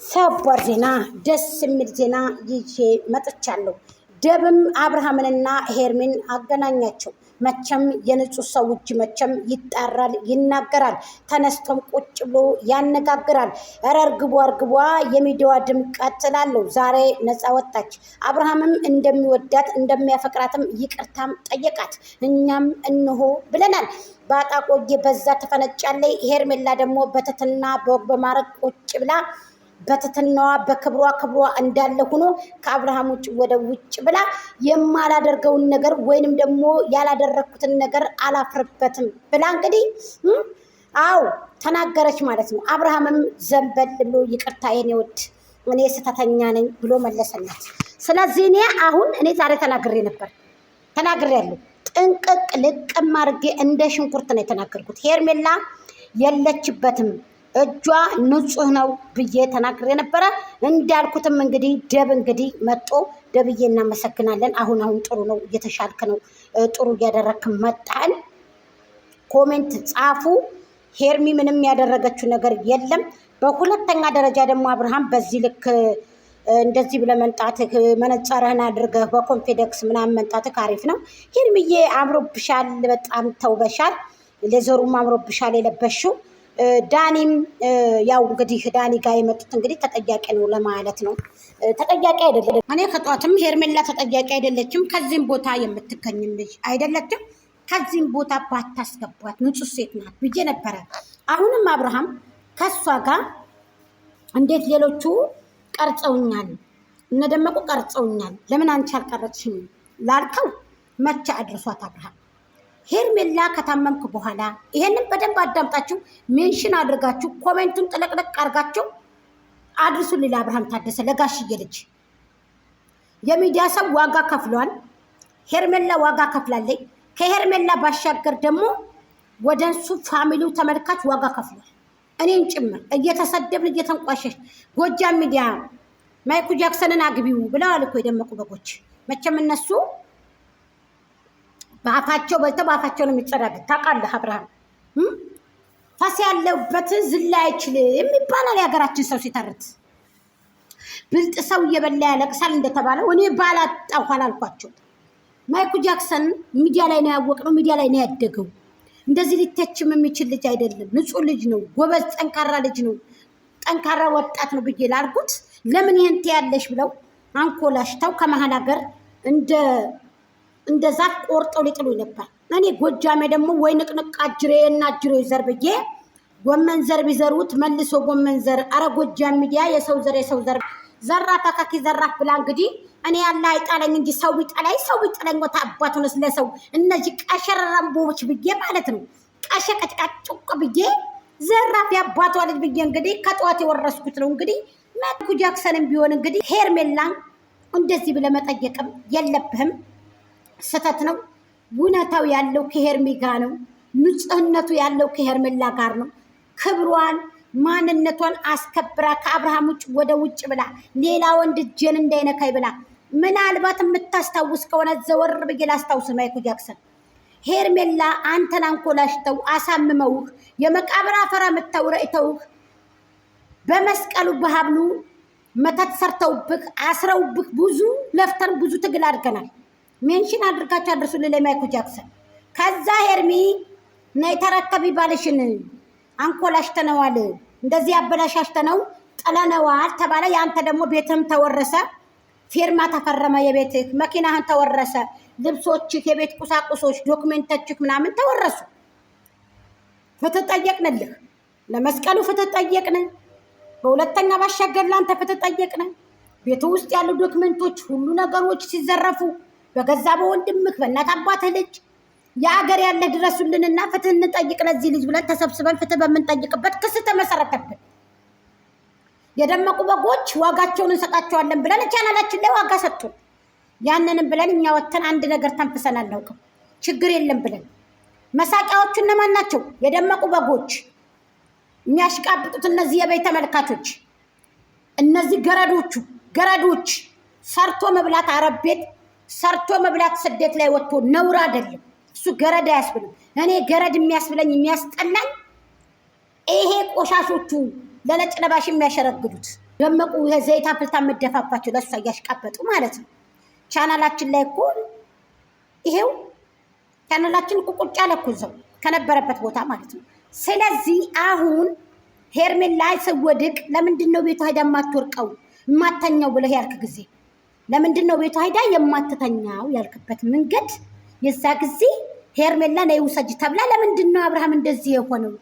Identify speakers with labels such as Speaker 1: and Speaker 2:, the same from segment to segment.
Speaker 1: ሰበር ዜና ደስ የሚል ዜና ይዤ መጥቻለሁ። ደብም አብርሃምንና ሄርሚን አገናኛቸው። መቼም የንጹህ ሰው እጅ መቼም ይጣራል፣ ይናገራል፣ ተነስቶም ቁጭ ብሎ ያነጋግራል። ኧረ እርግቧ የሚዲያዋ ድምቀት ትላለሁ። ዛሬ ነፃ ወጣች። አብርሃምም እንደሚወዳት እንደሚያፈቅራትም ይቅርታም ጠየቃት። እኛም እንሆ ብለናል። ባጣ ቆየ በዛ ተፈነጫለይ። ሄርሜላ ደግሞ በትትና በወግ በማረግ ቁጭ ብላ በትትናዋ በክብሯ እንዳለ ሆኖ ከአብርሃም ውጭ ወደ ውጭ ብላ የማላደርገውን ነገር ወይንም ደግሞ ያላደረኩትን ነገር አላፍርበትም ብላ እንግዲህ አው ተናገረች ማለት ነው። አብርሃምም ዘንበል ብሎ ይቅርታ የኔ ውድ እኔ ስተተኛ ነኝ ብሎ መለሰላት። ስለዚህ እኔ ዛሬ ተናግሬያለሁ። ጥንቅቅ ልቅም አድርጌ እንደ ሽንኩርት ነው የተናገርኩት። ሄርሜላ የለችበትም እጇ ንጹህ ነው ብዬ ተናግሬ ነበረ። እንዳልኩትም እንግዲህ ደብ እንግዲህ መጦ ደብዬ እናመሰግናለን። አሁን ጥሩ ነው፣ እየተሻልክ ነው፣ ጥሩ እያደረክ መጣን። ኮሜንት ጻፉ። ሄርሚ ምንም ያደረገችው ነገር የለም። በሁለተኛ ደረጃ ደግሞ አብርሃም በዚህ ልክ እንደዚህ ብለህ መንጣትህ መነጸርህን አድርገህ በኮንፊደንስ ምናምን መንጣትህ አሪፍ ነው። ሄርሚዬ አምሮብሻል፣ በጣም ተውበሻል። ሌዘሩም አምሮብሻል የለበሽው። ዳኒም ያው እንግዲህ ዳኒ ጋር የመጡት እንግዲህ ተጠያቂ ነው ለማለት ነው። ተጠያቂ አይደለም። እኔ ከጧትም ሄርሜላ ተጠያቂ አይደለችም፣ ከዚህም ቦታ የምትገኝም ልጅ አይደለችም፣ ከዚህም ቦታ ባታስገባት ንጹህ ሴት ናት ብዬ ነበረ። አሁንም አብርሃም ከሷ ጋር እንዴት ሌሎቹ ቀርጸውኛል፣ እነደመቁ ቀርጸውኛል፣ ለምን አንቺ አልቀረጽሽም ላልከው መቼ አድርሷት አብርሃም ሄርሜላ ከታመምክ በኋላ ይሄንን በደንብ አዳምጣችሁ ሜንሽን አድርጋችሁ ኮሜንቱን ጥለቅለቅ አድርጋችሁ አድርሱልኝ። አብርሃም ታደሰ ለጋሽዬ ልጅ የሚዲያ ሰው ዋጋ ከፍሏል። ሄርሜላ ዋጋ ከፍላለች። ከሄርሜላ ባሻገር ደግሞ ወደንሱ ፋሚሊው ተመልካች ዋጋ ከፍሏል። እኔን ጭምር እየተሰደብን እየተንቋሸሽ ጎጃም ሚዲያ ማይኩ ጃክሰንን አግቢው ብለዋል እኮ የደመቁ በጎች። መቼም እነሱ በአፋቸው በልተው በአፋቸው ነው የሚጸዳዱት። ታውቃለህ አብርሃም ፈስ ያለበት ዝላ አይችልም ይባላል የሀገራችን ሰው ሲተርት። ብልጥ ሰው እየበላ ያለቅሳል እንደተባለው እኔ ባላጣሁ አላልኳቸው። ማይኩ ጃክሰን ሚዲያ ላይ ነው ያወቅነው፣ ሚዲያ ላይ ነው ያደገው። እንደዚህ ሊተችም የሚችል ልጅ አይደለም። ንጹህ ልጅ ነው፣ ጎበዝ ጠንካራ ልጅ ነው፣ ጠንካራ ወጣት ነው ብዬ ላልኩት ለምን ይሄን ትያለሽ ብለው አንኮላሽተው ከመሀል ሀገር እንደዛ ቆርጠው ሊጥሉ ነበር። እኔ ጎጃሜ ደግሞ ወይ ንቅንቅ አጅሬ እና አጅሬ ዘር ብዬ ጎመን ዘር ቢዘሩት መልሶ ጎመን ዘር። አረ ጎጃም ሚዲያ የሰው ዘር ዘራፍ አካኪ ዘራፍ ብላ እንግዲህ እኔ ያለ አይጣለኝ እንጂ ሰው ቢጠለኝ ወታ አባቱን ስለሰው እነዚህ ቀሸረራምቦች ብዬ ማለት ነው። ቀሸቀጭቃጭቅ ብዬ ዘራፍ ያባቷ ልጅ ብዬ እንግዲህ ከጧት የወረስኩት ነው። እንግዲህ ማይኩ ጃክሰንም ቢሆን እንግዲህ ሄርሜላን እንደዚህ ብለህ መጠየቅም የለብህም። ስተት ነው። እውነታው ያለው ከሄርሜ ጋር ነው። ንጽህነቱ ያለው ከሄርሜላ ጋር ነው። ክብሯን ማንነቷን አስከብራ ከአብርሃም ውጭ ወደ ውጭ ብላ ሌላ ወንድ እጄን እንዳይነካይ ብላ ምናልባት የምታስታውስ ከሆነ ዘወር ብዬ ላስታውስ። ማይኩ ጃክሰን ሄርሜላ አንተን አንኮላሽተው አሳምመውህ የመቃብር አፈራ የምታውረይተውህ በመስቀሉ በሀብሉ መተት ሰርተውብህ አስረውብህ ብዙ ለፍተን ብዙ ትግል አድርገናል። ሜንሽን አድርጋችሁ አድርሱልኝ ለማይኩ ጃክሰን። ከዛ ሄርሚ ነይ ተረከቢ ባልሽን አንኮላሽተነዋል፣ እንደዚህ አበላሻሽተነው ጥለነዋል ተባለ። ያንተ ደግሞ ቤትህም ተወረሰ፣ ፊርማ ተፈረመ፣ የቤትህ መኪናህን ተወረሰ፣ ልብሶችህ፣ የቤት ቁሳቁሶች፣ ዶክሜንቶችህ ምናምን ተወረሱ። ፍትህ ጠየቅንልህ፣ ለመስቀሉ ፍትህ ጠየቅን። በሁለተኛ ባሻገር ላንተ ፍትህ ጠየቅን። ቤቱ ውስጥ ያሉ ዶክሜንቶች ሁሉ ነገሮች ሲዘረፉ በገዛ በወንድምህ በእናት አባትህ ልጅ የአገር ያለ ድረሱልንና ፍትህ እንጠይቅ ለዚህ ልጅ ብለን ተሰብስበን ፍትህ በምንጠይቅበት ክስ ተመሰረተብን። የደመቁ በጎች ዋጋቸውን እንሰጣቸዋለን ብለን ቻናላችን ላይ ዋጋ ሰጡን። ያንንም ብለን እኛ ወተን አንድ ነገር ተንፍሰን አናውቅም። ችግር የለም ብለን መሳቂያዎቹ እነማን ናቸው? የደመቁ በጎች የሚያሽቃብጡት እነዚህ የቤት ተመልካቾች፣ እነዚህ ገረዶች ሰርቶ መብላት አረብ ቤት ሰርቶ መብላት ስደት ላይ ወጥቶ ነውር አይደለም። እሱ ገረድ አያስብልም። እኔ ገረድ የሚያስብለኝ የሚያስጠላኝ ይሄ ቆሻሾቹ ለነጭ ለባሽ የሚያሸረግዱት ደመቁ የዘይት አፍልታ መደፋባቸው ለሷ እያሽቃበጡ ማለት ነው። ቻናላችን ላይ እኮ ይሄው ቻናላችን እኮ ቁጭ ያለ እኮ እዛው ከነበረበት ቦታ ማለት ነው። ስለዚህ አሁን ሄርሜላ ስወድቅ ለምንድን ነው ቤቷ ሄዳ የማትወርቀው የማተኛው ብለህ ያልክ ጊዜ ለምንድን ነው ቤቷ ሄዳ የማትተኛው ያልክበት መንገድ የዛ ጊዜ ሄርሜላ ነይ ውሰጂ ተብላ ለምንድን ነው አብርሃም እንደዚህ የሆነው?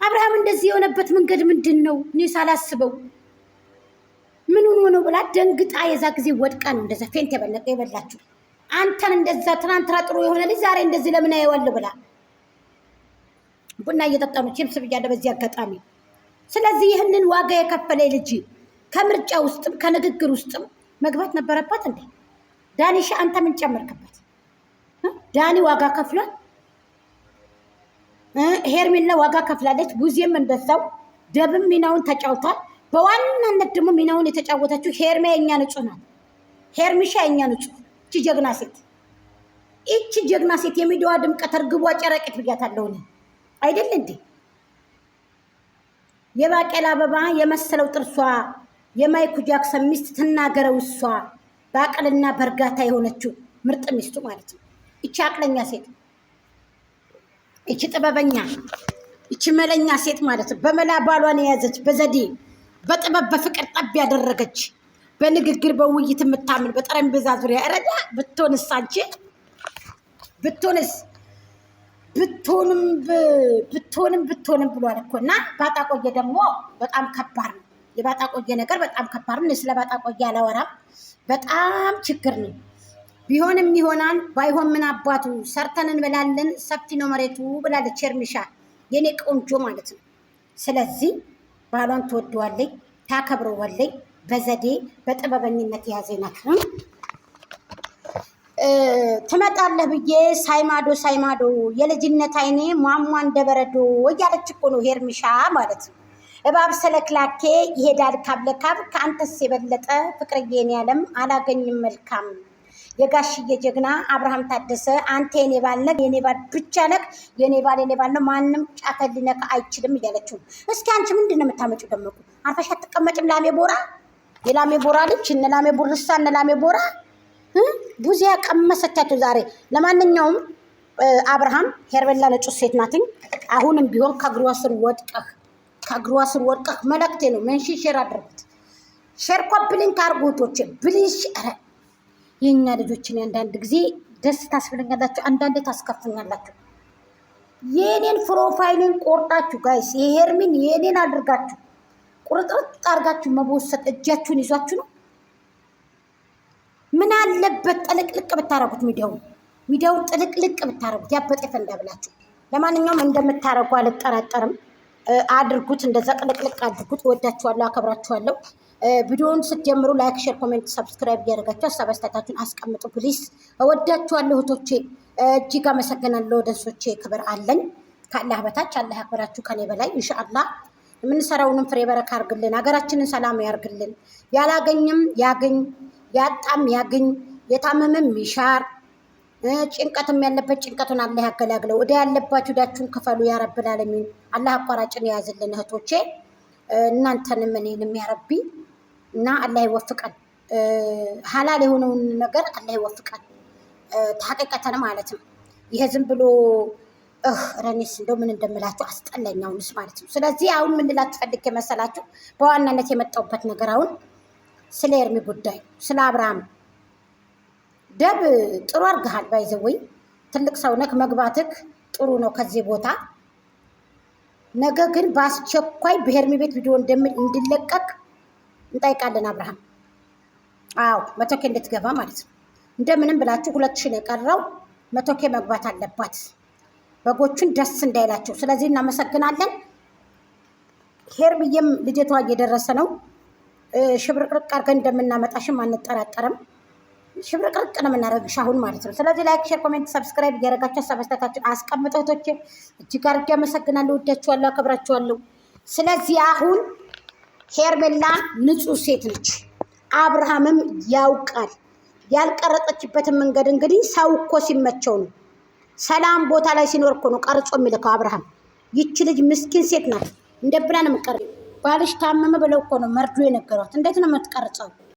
Speaker 1: አብርሃም እንደዚህ የሆነበት መንገድ ምንድን ነው? እኔ ሳላስበው ምን ሆኖ ነው ብላ ደንግጣ የዛ ጊዜ ወድቃ ነው እንደዛ ፌንት የበላችሁ። አንተን እንደዛ ትናንትና ጥሩ የሆነ ልጅ ዛሬ እንደዚህ ለምን አይወል ብላ ቡና እየጠጣኑ ቺፕስ ብያለሁ በዚህ አጋጣሚ። ስለዚህ ይህንን ዋጋ የከፈለ ልጅ ከምርጫ ውስጥም ከንግግር ውስጥም መግባት ነበረባት እንዴ? ዳኒሻ አንተ ምን ጨመርክበት? ዳኒ ዋጋ ከፍሏል። ሄርሜላ ዋጋ ከፍላለች። ቡዜም እንደዛው ደብም ሚናውን ተጫውቷል። በዋናነት ደግሞ ሚናውን የተጫወተችው ሄርሜ የኛ ንጹህ ናት። ሄርሚሻ የኛ ንጹህ እቺ ጀግና ሴት እቺ ጀግና ሴት የሚዲዋ ድምቀት እርግቧ ጨረቂት ብያታለሁ እኔ አይደል እንዴ? የባቄላ አበባ የመሰለው ጥርሷ የማይኩ ጃክሰን ሚስት ትናገረው እሷ በአቅልና በእርጋታ የሆነችው ምርጥ ሚስቱ ማለት ነው። እቺ አቅለኛ ሴት እቺ ጥበበኛ እቺ መለኛ ሴት ማለት ነው። በመላ ባሏን የያዘች በዘዴ በጥበብ በፍቅር ጠብ ያደረገች በንግግር በውይይት የምታምን በጠረጴዛ ዙሪያ ረዳ ብትሆንስ አንቺ ብትሆንም ብሏል እኮና ባጣቆየ ደግሞ በጣም ከባድ ነው። የባጣቆየ ነገር በጣም ከባድ ነው። ስለ ባጣቆየ አላወራም። በጣም ችግር ነው። ቢሆንም ይሆናል ባይሆን ምን አባቱ ሰርተን እንበላለን ሰፊ ነው መሬቱ ብላለች ሄርሚሻ የኔ ቆንጆ ማለት ነው። ስለዚህ ባሏን ትወደዋለች፣ ታከብረዋለች። በዘዴ በጥበበኝነት የያዘናት ትመጣለህ ብዬ ሳይማዶ የልጅነት አይኔ ሟሟ እንደበረዶ እያለች እኮ ነው ሄርሚሻ ማለት ነው። እባብ ሰለክላኬ ይሄዳል ካብለካብ ከአንተስ የበለጠ ፍቅርዬን ያለም አላገኝም መልካም የጋሽዬ ጀግና አብርሃም ታደሰ አንተ የኔ ባል ነህ የኔ ባል ብቻ ነህ የኔ ባል ነው ማንም ጫፈል ሊነካ አይችልም እያለችው። እስኪ አንቺ ምንድን ነው የምታመጪው? ደመቁ አርፈሽ አትቀመጭም? ላሜ ቦራ የላሜ ቦራ ልጅ እነ ላሜ ቦርሳ እነ ላሜ ቦራ ቡዚያ ቀመሰቻቸው ዛሬ። ለማንኛውም አብርሃም ሄርሜላ ንጹህ ሴት ናትኝ። አሁንም ቢሆን ከእግሯ ስር ወድቀህ መልእክቴ ነው መንሽን ሼር አድርጉት። ሼር ኮፕሊንግ አድርጉቶች ብሊሽ። ኧረ የኛ ልጆችን አንዳንድ ጊዜ ደስ ታስብለኛላችሁ፣ አንዳንዴ ታስከፍኛላችሁ። የኔን ፕሮፋይልን ቆርጣችሁ ጋይስ የሄርሚን የኔን አድርጋችሁ ቁርጥርጥ አድርጋችሁ መቦሰጥ እጃችሁን ይዟችሁ ነው። ምን አለበት ጥልቅልቅ ብታረጉት፣ ሚዲያውን ጥልቅልቅ ብታረጉት ያበጠ ፈንዳ ብላችሁ። ለማንኛውም እንደምታረጉ አልጠራጠርም። አድርጉት፣ እንደዛ ጥልቅልቅ አድርጉት። ወዳችኋለሁ፣ አከብራችኋለሁ። ቪዲዮውን ስትጀምሩ ላይክ፣ ሼር፣ ኮሜንት፣ ሰብስክራይብ እያደረጋችሁ ሀሳብ አስተያየታችሁን አስቀምጡ ፕሊስ። እወዳችኋለሁ እህቶቼ፣ እጅግ አመሰግናለሁ። ደንሶቼ ክብር አለኝ። ከአላህ በታች አላህ ያክብራችሁ ከኔ በላይ ኢንሻአላህ። የምንሰራውንም ፍሬ በረካ ያርግልን፣ ሀገራችንን ሰላም ያርግልን። ያላገኝም ያገኝ፣ ያጣም ያገኝ፣ የታመመም ይሻር፣ ጭንቀትም ያለበት ጭንቀቱን አላህ ያገላግለው። ወደ ያለባችሁ ዳችሁን ክፈሉ ያ ረብል ዓለሚን። አላህ አቋራጭን የያዝልን እህቶቼ፣ እናንተንም እኔንም ያ ረቢ እና አላህ ይወፍቀን። ሐላል የሆነውን ነገር አላህ ይወፍቀን። ታቂቀተን ማለት ነው። ይሄ ዝም ብሎ ረኒስ እንደው ምን እንደምላችሁ አስጠላኛውንስ ማለት ነው። ስለዚህ አሁን ምን ልላችሁ ፈልጌ መሰላችሁ? በዋናነት የመጣሁበት ነገር አሁን ስለ ኤርሚ ጉዳይ፣ ስለ አብርሃም ደብ ጥሩ አድርገሃል። ባይዘወይ ትልቅ ሰው ነህ፣ መግባትህ ጥሩ ነው ከዚህ ቦታ። ነገ ግን በአስቸኳይ በሄርሚ ቤት ቪዲዮ እንዲለቀቅ እንጠይቃለን። አብርሃም አዎ 100K እንድትገባ ማለት ነው። እንደምንም ብላችሁ 2000 ነው የቀረው፣ 100K መግባት አለባት በጎቹን ደስ እንዳይላቸው። ስለዚህ እናመሰግናለን። ሄርሚዬም ልጅቷ እየደረሰ ነው። ሽብርቅርቅ አድርገን እንደምናመጣሽም አንጠራጠርም። ሽብርቅርቅ ነው የምናደርግሽ አሁን ማለት ነው። ስለዚህ ላይክ፣ ሼር፣ ኮሜንት፣ ሰብስክራይብ እያደረጋችሁ ሀሳብ አስተያየታችሁን አስቀምጡ እህቶቼ። እጅግ አድርጌ አመሰግናለሁ። ወዳችኋለሁ፣ አከብራችኋለሁ። ስለዚህ አሁን ሄርሜላ ንጹህ ሴት ነች፣ አብርሃምም ያውቃል። ያልቀረጸችበትን መንገድ እንግዲህ ሰው እኮ ሲመቸው ነው። ሰላም ቦታ ላይ ሲኖር እኮ ነው ቀርጾ የሚልከው አብርሃም። ይቺ ልጅ ምስኪን ሴት ናት፣ እንደብላ ነው የምትቀርበው። ባልሽ ታመመ ብለው እኮ ነው መርዶ የነገሯት። እንዴት ነው የምትቀርጸው?